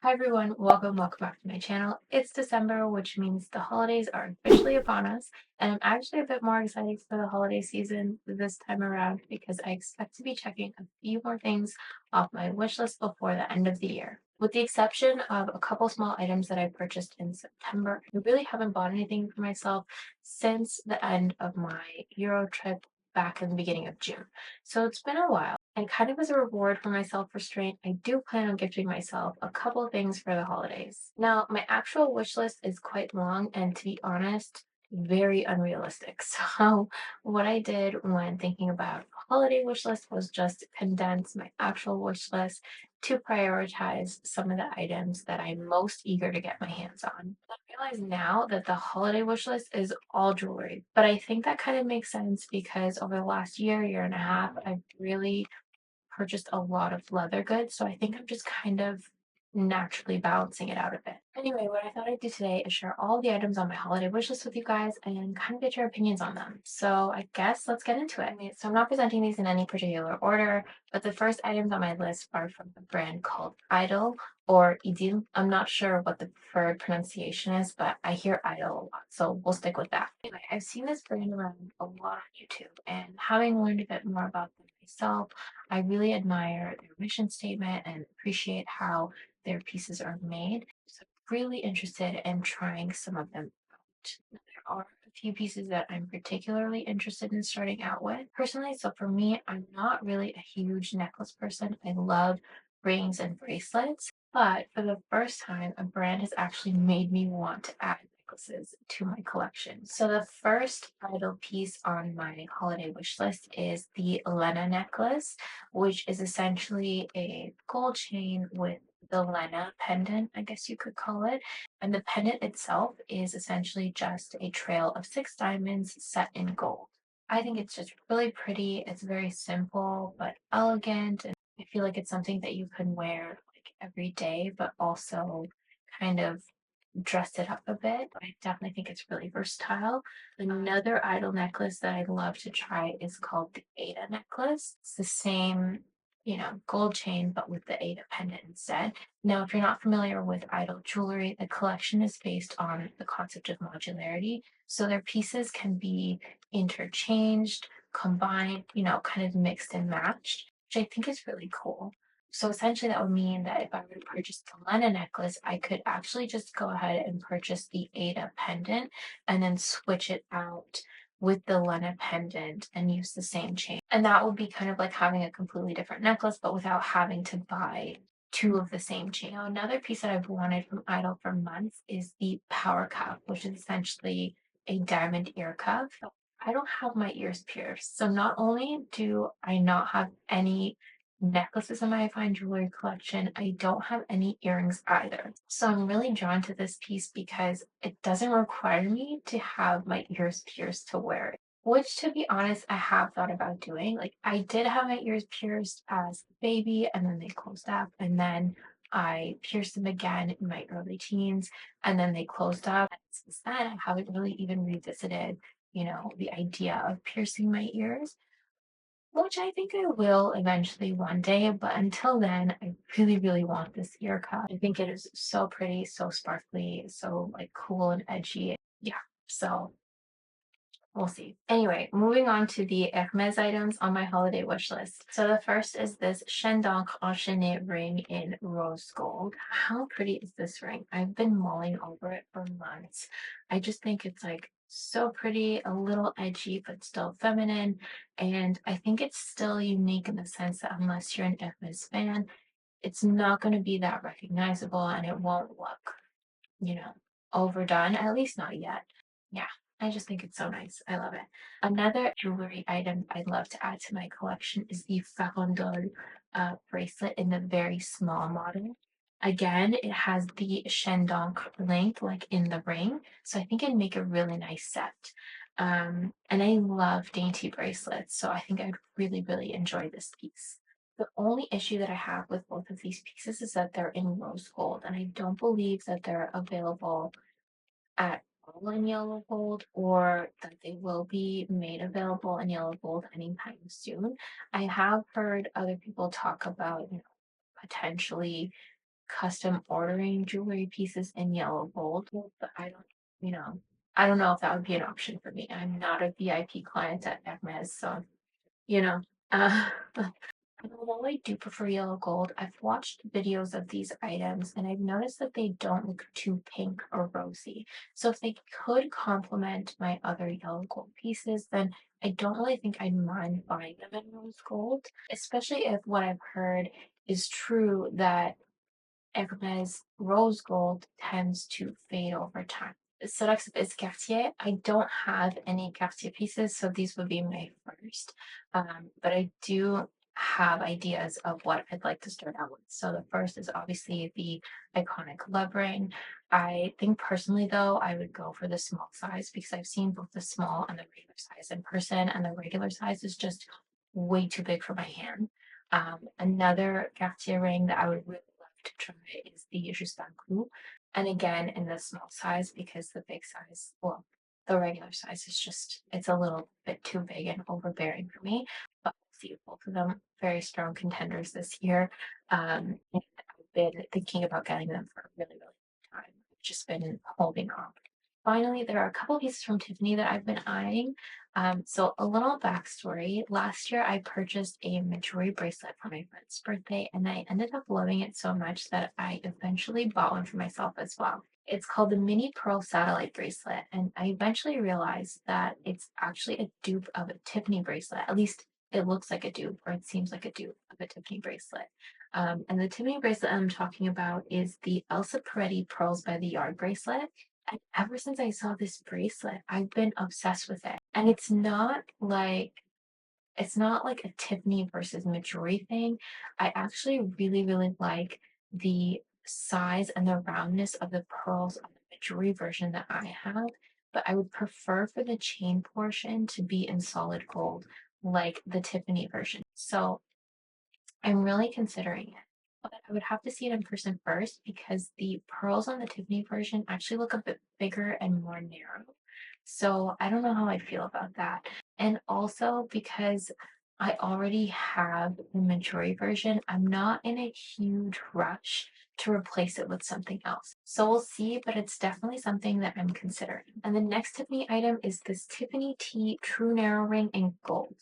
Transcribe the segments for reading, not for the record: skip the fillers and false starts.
Hi everyone, welcome back to my channel. It's December, which means the holidays are officially upon us, and I'm actually a bit more excited for the holiday season this time around because I expect to be checking a few more things off my wish list before the end of the year. With the exception of a couple small items that I purchased in September, I really haven't bought anything for myself since the end of my Euro trip back in the beginning of June. So it's been a while. And kind of as a reward for my self-restraint, I do plan on gifting myself a couple of things for the holidays. Now, my actual wish list is quite long and, to be honest, very unrealistic. So what I did when thinking about a holiday wish list was just condense my actual wish list to prioritize some of the items that I'm most eager to get my hands on. I realize now that the holiday wish list is all jewelry, but I think that kind of makes sense because over the last year and a half, I've really purchased a lot of leather goods, so I think I'm just kind of naturally balancing it out a bit. Anyway, what I thought I'd do today is share all the items on my holiday wish list with you guys and kind of get your opinions on them. So I guess let's get into it. So I'm not presenting these in any particular order, but the first items on my list are from a brand called Idyl or Idyl. I'm not sure what the preferred pronunciation is, but I hear Idyl a lot, so we'll stick with that. Anyway, I've seen this brand around a lot on YouTube, and having learned a bit more about them myself, I really admire their mission statement and appreciate how their pieces are made. So I'm really interested in trying some of them out. There are a few pieces that I'm particularly interested in starting out with personally. So for me, I'm not really a huge necklace person. I love rings and bracelets, but for the first time, a brand has actually made me want to add necklaces to my collection. So the first bridal piece on my holiday wish list is the Lena necklace, which is essentially a gold chain with the Lena pendant, I guess you could call it. And the pendant itself is essentially just a trail of six diamonds set in gold. I think it's just really pretty. It's very simple but elegant, and I feel like it's something that you can wear like every day, but also kind of dress it up a bit. I definitely think it's really versatile. Another idol necklace that I'd love to try is called the Ada necklace. It's the same, gold chain, but with the Ada pendant instead. Now, if you're not familiar with idol jewelry, the collection is based on the concept of modularity. So their pieces can be interchanged, combined, kind of mixed and matched, which I think is really cool. So essentially, that would mean that if I were to purchase the Lena necklace, I could actually just go ahead and purchase the Ada pendant and then switch it out with the Lena pendant and use the same chain. And that would be kind of like having a completely different necklace, but without having to buy two of the same chain. Now, another piece that I've wanted from Idol for months is the Power Cup, which is essentially a diamond ear cuff. I don't have my ears pierced. So not only do I not have any necklaces in my fine jewelry collection, I don't have any earrings either. So I'm really drawn to this piece because it doesn't require me to have my ears pierced to wear it. Which, to be honest, I have thought about doing. Like, I did have my ears pierced as a baby, and then they closed up, and then I pierced them again in my early teens, and then they closed up. And since then, I haven't really even revisited, the idea of piercing my ears, which I think I will eventually one day, but until then, I really, really want this ear cuff. I think it is so pretty, so sparkly, so like cool and edgy. Yeah, so we'll see. Anyway, moving on to the Hermès items on my holiday wish list. So the first is this Chaîne d'Ancre enchaînée ring in rose gold. How pretty is this ring? I've been mulling over it for months. I just think it's like so pretty, a little edgy, but still feminine. And I think it's still unique in the sense that unless you're an Hermès fan, it's not going to be that recognizable and it won't look, you know, overdone, at least not yet. Yeah, I just think it's so nice. I love it. Another jewelry item I'd love to add to my collection is the Farandole bracelet in the very small model. Again, it has the chaîne d'encre length, like in the ring, so I think it'd make a really nice set. And I love dainty bracelets, so I think I'd really, really enjoy this piece. The only issue that I have with both of these pieces is that they're in rose gold, and I don't believe that they're available at all in yellow gold or that they will be made available in yellow gold anytime soon. I have heard other people talk about, potentially custom ordering jewelry pieces in yellow gold, but you know, I don't know if that would be an option for me. I'm not a VIP client at Hermès, so you know, uh, and although I do prefer yellow gold, I've watched videos of these items and I've noticed that they don't look too pink or rosy. So if they could complement my other yellow gold pieces, then I don't really think I'd mind buying them in rose gold, especially if what I've heard is true that Hermes rose gold tends to fade over time. So next up is Cartier. I don't have any Cartier pieces, so these would be my first. But I do have ideas of what I'd like to start out with. So the first is obviously the iconic love ring. I think personally, though, I would go for the small size because I've seen both the small and the regular size in person, and the regular size is just way too big for my hand. Another Cartier ring that I would really love to try is the Justin Clou. And again, in the small size because the big size, well, the regular size is just, it's a little bit too big and overbearing for me. But we'll see, both of them very strong contenders this year. And I've been thinking about getting them for a really, really long time. I've just been holding off. Finally, there are a couple pieces from Tiffany that I've been eyeing. So a little backstory. Last year, I purchased a jewelry bracelet for my friend's birthday, and I ended up loving it so much that I eventually bought one for myself as well. It's called the Mini Pearl Satellite Bracelet, and I eventually realized that it's actually a dupe of a Tiffany bracelet. At least it looks like a dupe, or it seems like a dupe of a Tiffany bracelet. And the Tiffany bracelet I'm talking about is the Elsa Peretti Pearls by the Yard bracelet. And ever since I saw this bracelet, I've been obsessed with it. And it's not like a Tiffany versus Midori thing. I actually really, really like the size and the roundness of the pearls of the Midori version that I have, but I would prefer for the chain portion to be in solid gold, like the Tiffany version. So I'm really considering it, but I would have to see it in person first because the pearls on the Tiffany version actually look a bit bigger and more narrow. So I don't know how I feel about that. And also because I already have the Majori version, I'm not in a huge rush to replace it with something else. So we'll see, but it's definitely something that I'm considering. And the next Tiffany item is this Tiffany T True Narrow Ring in gold.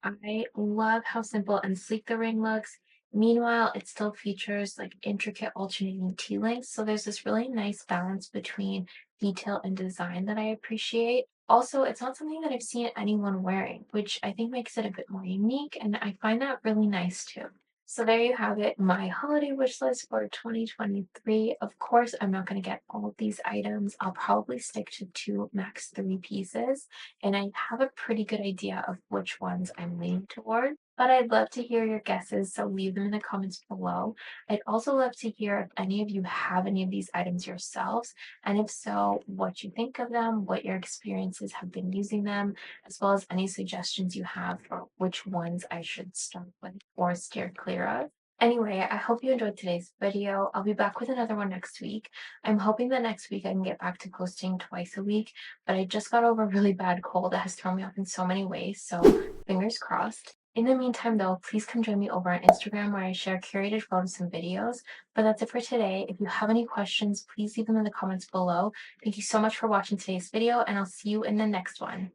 I love how simple and sleek the ring looks. Meanwhile, it still features like intricate alternating T-links, so there's this really nice balance between detail and design that I appreciate. Also, it's not something that I've seen anyone wearing, which I think makes it a bit more unique, and I find that really nice too. So there you have it, my holiday wish list for 2023. Of course, I'm not going to get all of these items. I'll probably stick to two, max three pieces, and I have a pretty good idea of which ones I'm leaning toward. But I'd love to hear your guesses, so leave them in the comments below. I'd also love to hear if any of you have any of these items yourselves, and if so, what you think of them, what your experiences have been using them, as well as any suggestions you have for which ones I should start with or steer clear of. Anyway, I hope you enjoyed today's video. I'll be back with another one next week. I'm hoping that next week I can get back to posting twice a week, but I just got over a really bad cold that has thrown me off in so many ways, so fingers crossed. In the meantime, though, please come join me over on Instagram where I share curated photos and videos. But that's it for today. If you have any questions, please leave them in the comments below. Thank you so much for watching today's video, and I'll see you in the next one.